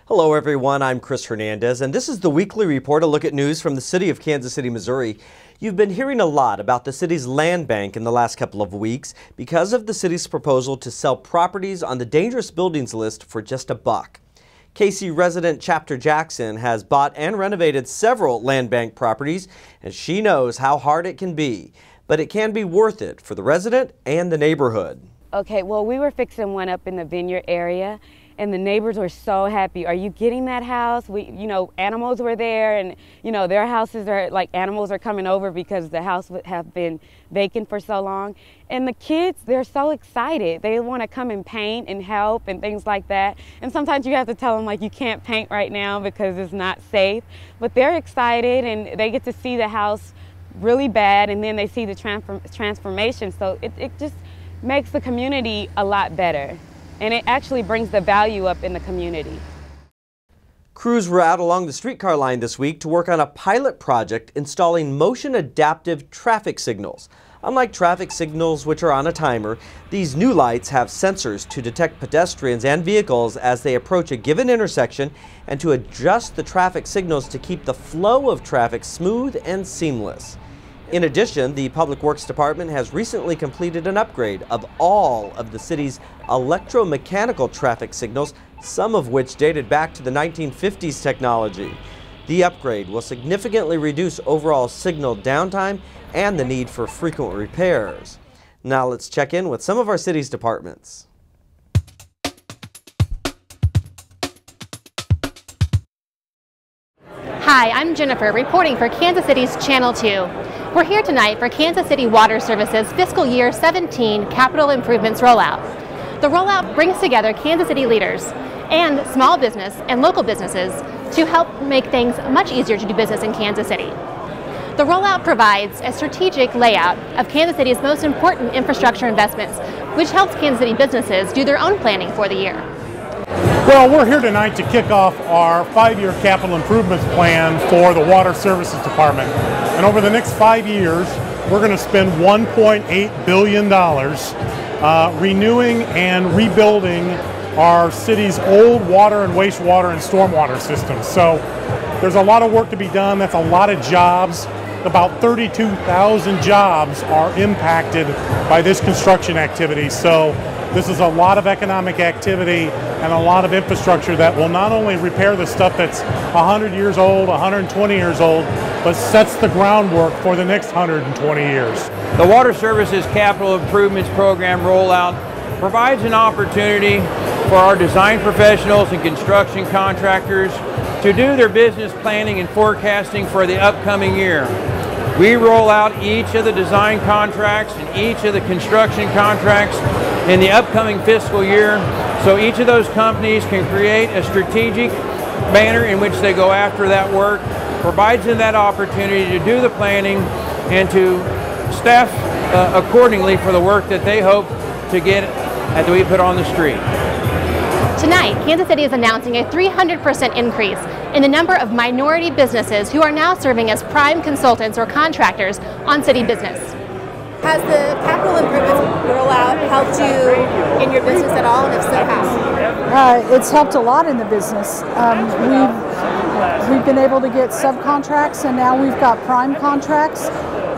Hello everyone, I'm Chris Hernandez, and this is the Weekly Report, a look at news from the city of Kansas City, Missouri. You've been hearing a lot about the city's land bank in the last couple of weeks because of the city's proposal to sell properties on the dangerous buildings list for just $1. KC resident Chapter Jackson has bought and renovated several land bank properties, and she knows how hard it can be, but it can be worth it for the resident and the neighborhood. Okay, well, we were fixing one up in the Vineyard area, and the neighbors were so happy. Are you getting that house? Animals were there, and their houses are like animals are coming over because the house would have been vacant for so long. And the kids, they're so excited. They want to come and paint and help and things like that. And sometimes you have to tell them like you can't paint right now because it's not safe. But they're excited and they get to see the house really bad, and then they see the transformation. So it just makes the community a lot better, and it actually brings the value up in the community. Crews were out along the streetcar line this week to work on a pilot project installing motion adaptive traffic signals. Unlike traffic signals which are on a timer, these new lights have sensors to detect pedestrians and vehicles as they approach a given intersection and to adjust the traffic signals to keep the flow of traffic smooth and seamless. In addition, the Public Works Department has recently completed an upgrade of all of the city's electromechanical traffic signals, some of which dated back to the 1950s technology. The upgrade will significantly reduce overall signal downtime and the need for frequent repairs. Now let's check in with some of our city's departments. Hi, I'm Jennifer, reporting for Kansas City's Channel 2. We're here tonight for Kansas City Water Services Fiscal Year 17 Capital Improvements Rollout. The rollout brings together Kansas City leaders and small business and local businesses to help make things much easier to do business in Kansas City. The rollout provides a strategic layout of Kansas City's most important infrastructure investments, which helps Kansas City businesses do their own planning for the year. Well, we're here tonight to kick off our 5-year capital improvements plan for the Water Services Department. And over the next 5 years, we're going to spend $1.8 billion renewing and rebuilding our city's old water and wastewater and stormwater systems. So there's a lot of work to be done. That's a lot of jobs. About 32,000 jobs are impacted by this construction activity. So this is a lot of economic activity and a lot of infrastructure that will not only repair the stuff that's 100 years old, 120 years old, but sets the groundwork for the next 120 years. The Water Services Capital Improvements Program rollout provides an opportunity for our design professionals and construction contractors to do their business planning and forecasting for the upcoming year. We roll out each of the design contracts and each of the construction contracts in the upcoming fiscal year, so each of those companies can create a strategic manner in which they go after that work, provides them that opportunity to do the planning and to staff accordingly for the work that they hope to get that we put on the street. Tonight, Kansas City is announcing a 300% increase in the number of minority businesses who are now serving as prime consultants or contractors on city business. Has the capital improvements rollout helped you in your business at all, and if so, how? It's helped a lot in the business. We've been able to get subcontracts, and now we've got prime contracts,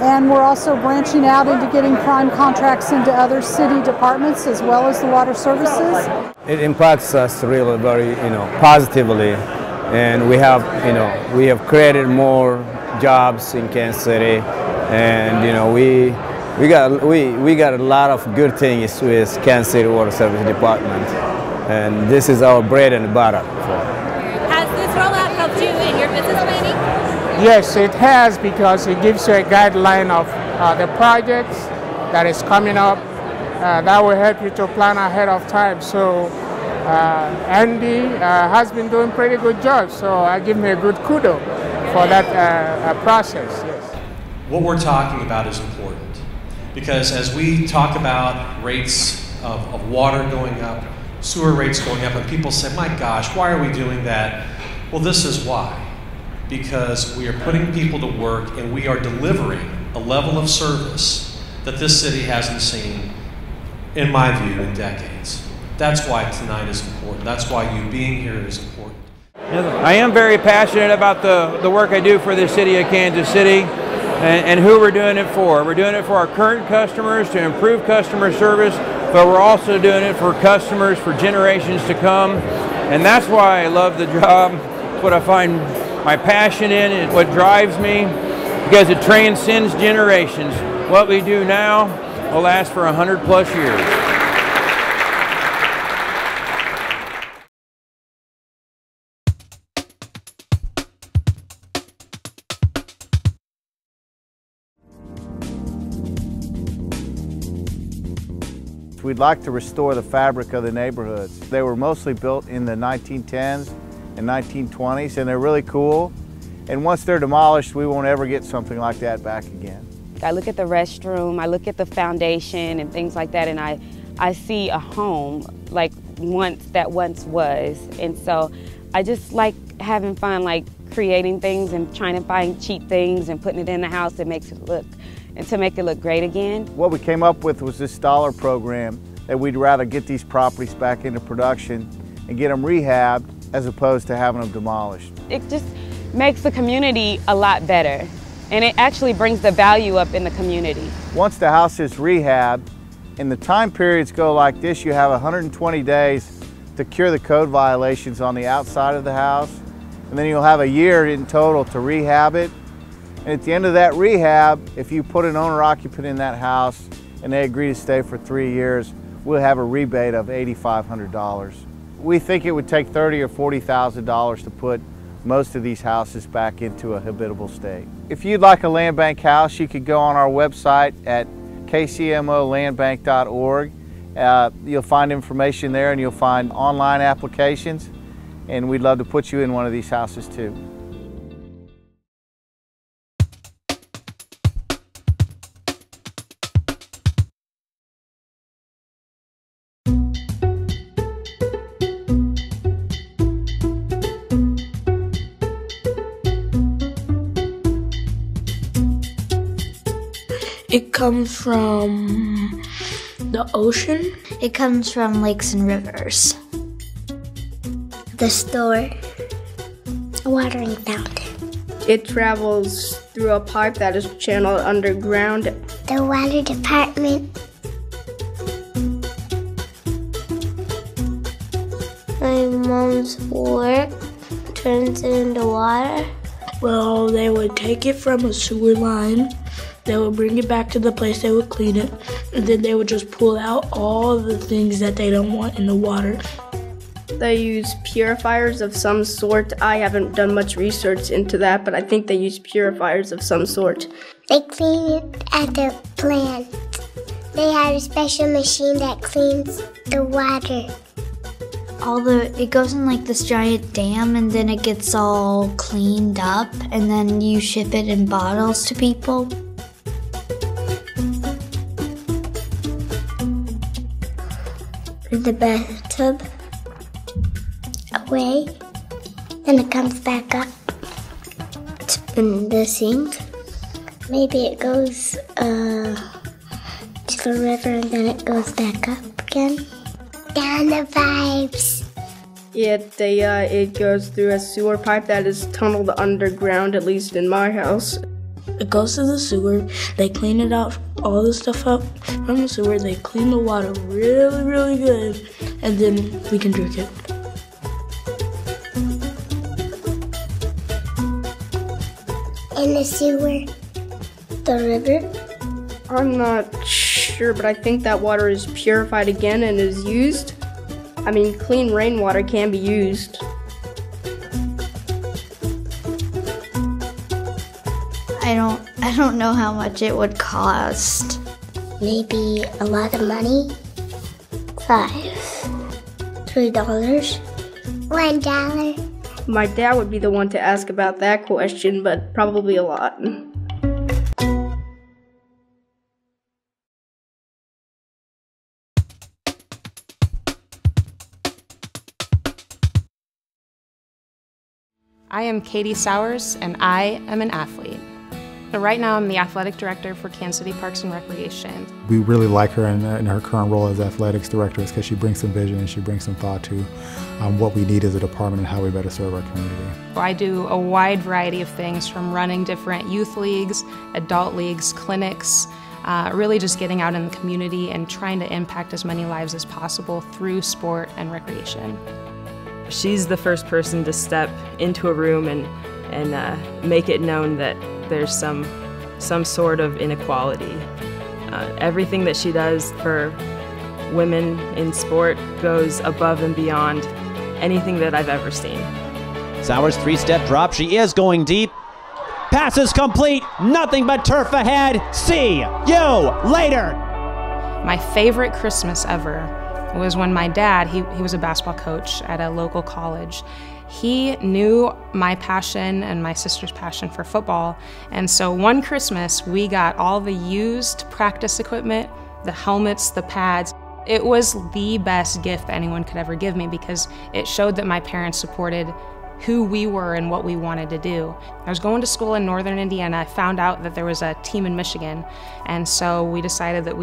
and we're also branching out into getting prime contracts into other city departments as well as the water services. It impacts us really very, positively, and we have created more jobs in Kansas City, and we got a lot of good things with Kansas City Water Service Department, and this is our bread and butter. Has this rollout helped you in your business planning? Yes, it has, because it gives you a guideline of the projects that is coming up. That will help you to plan ahead of time. So Andy has been doing pretty good job, so I give him a good kudo for that process. Yes. What we're talking about is important, because as we talk about rates of water going up, sewer rates going up, and people say, my gosh, why are we doing that? Well, this is why. Because we are putting people to work and we are delivering a level of service that this city hasn't seen, in my view, in decades. That's why tonight is important. That's why you being here is important. I am very passionate about the work I do for the city of Kansas City and who we're doing it for. We're doing it for our current customers to improve customer service, but we're also doing it for customers for generations to come. And that's why I love the job. It's what I find my passion in, and what drives me, because it transcends generations. What we do now will last for 100+ years. We'd like to restore the fabric of the neighborhoods. They were mostly built in the 1910s and 1920s, and they're really cool. And once they're demolished, we won't ever get something like that back again. I look at the restroom, I look at the foundation and things like that, and I see a home like that once was. And so I just like having fun, like creating things and trying to find cheap things and putting it in the house that makes it look, and to make it look great again. What we came up with was this dollar program that we'd rather get these properties back into production and get them rehabbed as opposed to having them demolished. It just makes the community a lot better, and it actually brings the value up in the community. Once the house is rehabbed, and the time periods go like this, you have 120 days to cure the code violations on the outside of the house, and then you'll have a year in total to rehab it. And at the end of that rehab, if you put an owner-occupant in that house and they agree to stay for 3 years, we'll have a rebate of $8,500. We think it would take $30,000 or $40,000 to put most of these houses back into a habitable state. If you'd like a land bank house, you could go on our website at kcmo.gov. You'll find information there, and you'll find online applications, and we'd love to put you in one of these houses too. It comes from the ocean. It comes from lakes and rivers. The store. A watering fountain. It travels through a pipe that is channeled underground. The water department. My mom's work turns it into water. Well, they would take it from a sewer line. They would bring it back to the place, they would clean it, and then they would just pull out all the things that they don't want in the water. They use purifiers of some sort. I haven't done much research into that, but I think they use purifiers of some sort. They clean it at the plant. They have a special machine that cleans the water. It goes in like this giant dam, and then it gets all cleaned up, and then you ship it in bottles to people. In the bathtub, away, then it comes back up in the sink. Maybe it goes to the river and then it goes back up again. Down the pipes. It goes through a sewer pipe that is tunneled underground, at least in my house. It goes to the sewer, they clean it out, all the stuff up from the sewer, they clean the water really, really good, and then we can drink it. In the sewer, the river? I'm not sure, but I think that water is purified again and is used. I mean, clean rainwater can be used. I don't know how much it would cost. Maybe a lot of money. $5, $3, $1. My dad would be the one to ask about that question, but probably a lot. I am Katie Sowers, and I am an athlete. So right now I'm the athletic director for Kansas City Parks and Recreation. We really like her in her current role as athletics director because she brings some vision and she brings some thought to what we need as a department and how we better serve our community. I do a wide variety of things, from running different youth leagues, adult leagues, clinics, really just getting out in the community and trying to impact as many lives as possible through sport and recreation. She's the first person to step into a room and make it known that there's some sort of inequality. Everything that she does for women in sport goes above and beyond anything that I've ever seen. Sowers three-step drop. She is going deep. Pass is complete. Nothing but turf ahead. See you later. My favorite Christmas ever was when my dad, he was a basketball coach at a local college. He knew my passion and my sister's passion for football, and so one Christmas we got all the used practice equipment, the helmets, the pads. It was the best gift anyone could ever give me because it showed that my parents supported who we were and what we wanted to do. I was going to school in northern Indiana. I found out that there was a team in Michigan, and so we decided that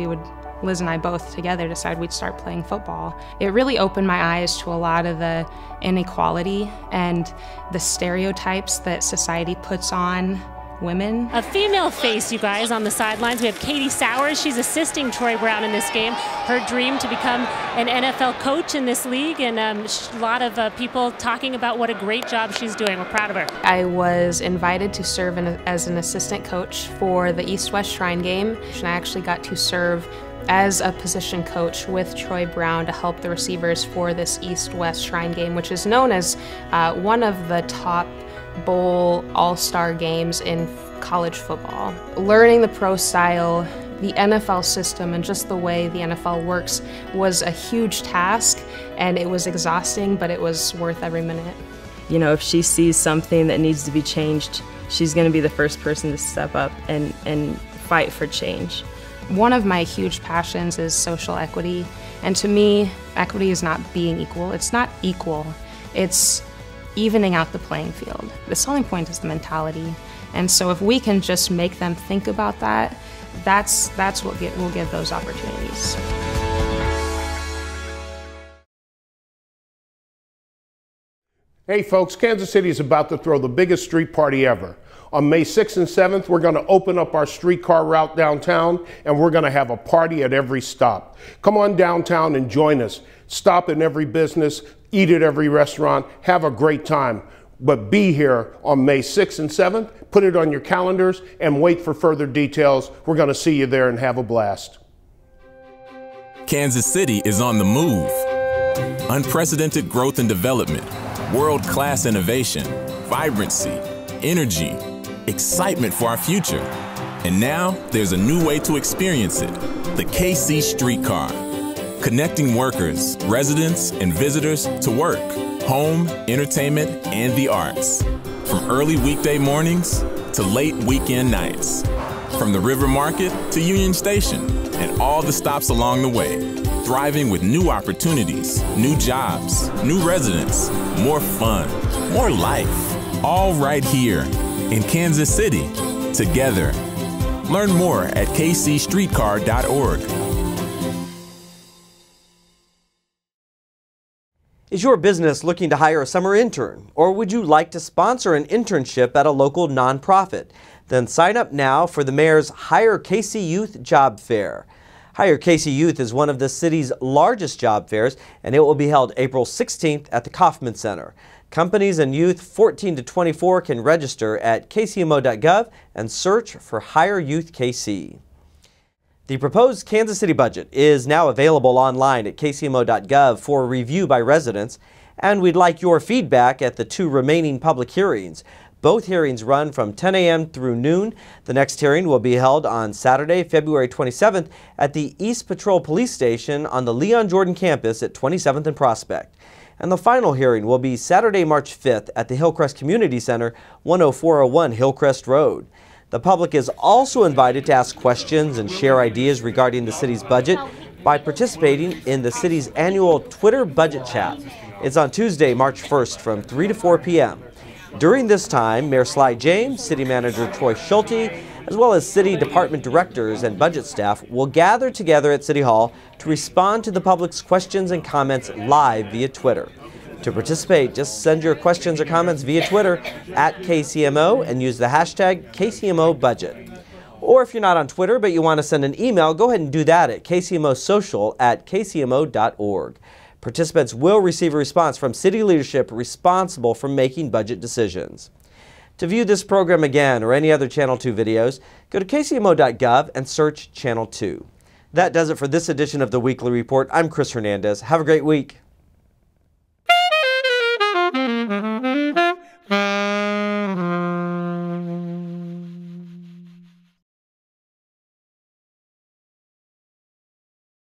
Liz and I both together decided we'd start playing football. It really opened my eyes to a lot of the inequality and the stereotypes that society puts on women. A female face, you guys, on the sidelines. We have Katie Sowers. She's assisting Troy Brown in this game. Her dream to become an NFL coach in this league, and a lot of people talking about what a great job she's doing. We're proud of her. I was invited to serve as an assistant coach for the East-West Shrine game, and I actually got to serve as a position coach with Troy Brown to help the receivers for this East-West Shrine game, which is known as one of the top bowl all-star games in college football. Learning the pro style, the NFL system, and just the way the NFL works was a huge task, and it was exhausting, but it was worth every minute. You know, if she sees something that needs to be changed, she's going to be the first person to step up and fight for change. One of my huge passions is social equity, and to me, equity is not being equal. It's not equal. It's evening out the playing field. The selling point is the mentality, and so if we can just make them think about that, that's what will give those opportunities. Hey folks, Kansas City is about to throw the biggest street party ever. On May 6th and 7th, we're going to open up our streetcar route downtown, and we're going to have a party at every stop. Come on downtown and join us. Stop in every business, eat at every restaurant, have a great time. But be here on May 6th and 7th. Put it on your calendars and wait for further details. We're going to see you there and have a blast. Kansas City is on the move. Unprecedented growth and development, world-class innovation, vibrancy, energy, excitement for our future. And now there's a new way to experience it, the KC Streetcar. Connecting workers, residents, and visitors to work, home, entertainment, and the arts. From early weekday mornings to late weekend nights. From the River Market to Union Station and all the stops along the way. Thriving with new opportunities, new jobs, new residents, more fun, more life. All right here in Kansas City, together. Learn more at kcstreetcar.org. Is your business looking to hire a summer intern, or would you like to sponsor an internship at a local nonprofit? Then sign up now for the Mayor's Hire KC Youth Job Fair. Hire KC Youth is one of the city's largest job fairs, and it will be held April 16th at the Kauffman Center. Companies and youth 14 to 24 can register at kcmo.gov and search for Hire Youth KC. The proposed Kansas City budget is now available online at kcmo.gov for review by residents, and we'd like your feedback at the 2 remaining public hearings. Both hearings run from 10 a.m. through noon. The next hearing will be held on Saturday, February 27th at the East Patrol Police Station on the Leon Jordan campus at 27th and Prospect. And the final hearing will be Saturday, March 5th at the Hillcrest Community Center, 10401 Hillcrest Road. The public is also invited to ask questions and share ideas regarding the city's budget by participating in the city's annual Twitter budget chat. It's on Tuesday, March 1st from 3 to 4 p.m. During this time, Mayor Sly James, City Manager Troy Schulte, as well as city department directors and budget staff will gather together at City Hall to respond to the public's questions and comments live via Twitter. To participate, just send your questions or comments via Twitter at KCMO and use the hashtag KCMOBudget. Or if you're not on Twitter but you want to send an email, go ahead and do that at kcmosocial@kcmo.org. Participants will receive a response from city leadership responsible for making budget decisions. To view this program again or any other Channel 2 videos, go to kcmo.gov and search Channel 2. That does it for this edition of the Weekly Report. I'm Chris Hernandez. Have a great week.